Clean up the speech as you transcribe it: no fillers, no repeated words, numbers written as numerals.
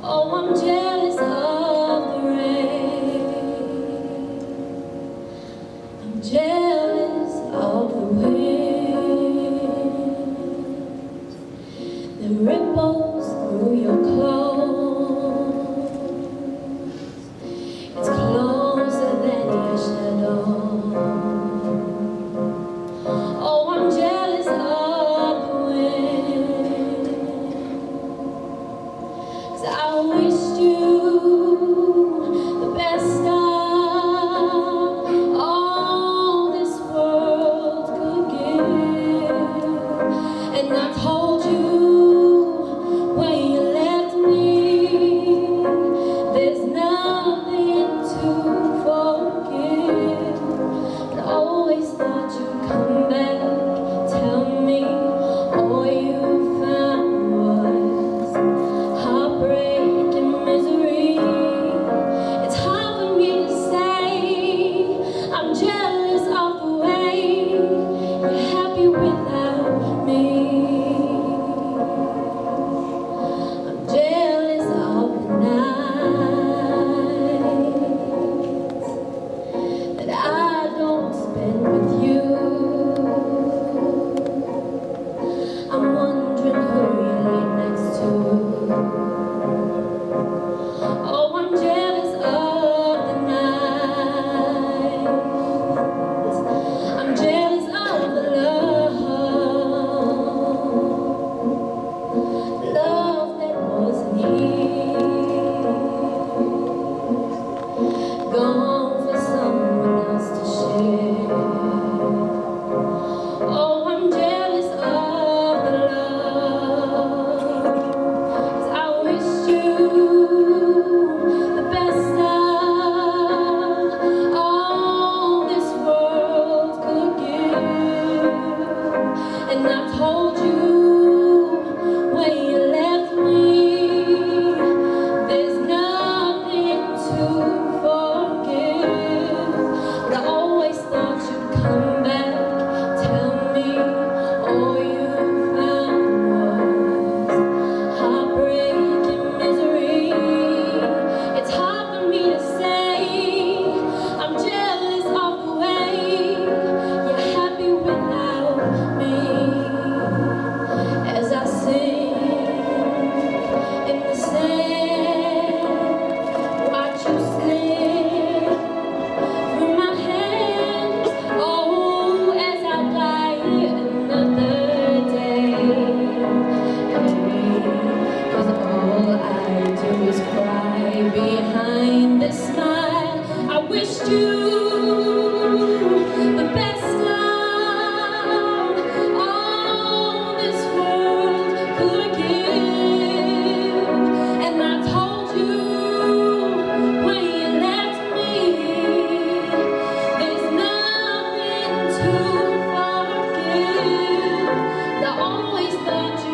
Oh, I'm jealous of the rain. I'm jealous of the wind that ripples through your clothes. It's closer than your shadow. Oh, I'm jealous of the wind, 'cause I wished you the best of all this world could give. And I told you when you left me, there's nothing to forgive. But I always thought you'd come back, tell me all you found was heartbreak and misery. It's hard for me to say I'm jealous of the way you're happy without me. I'm jealous of the nights that I don't spend with you. I'm wondering who you lay next to. Oh, I'm jealous of the nights. I'm jealous of the love that wasn't here, gone for someone else to share. Oh, I'm jealous of the love, 'cause I wish you the best of all this world could give. And I told you when you left me, there's nothing to forgive. But I always thought you'd come back, tell me all you found was heartbreak and misery. It's hard for me to say I'm jealous of the way you're happy without me. As I sing in the sand, watch you slip through my hands. Oh, as I die another day, 'cause all I do is cry behind this smile. I wished you the best of all this world could give. And I told you when you left me, there's nothing to forgive. I always thought you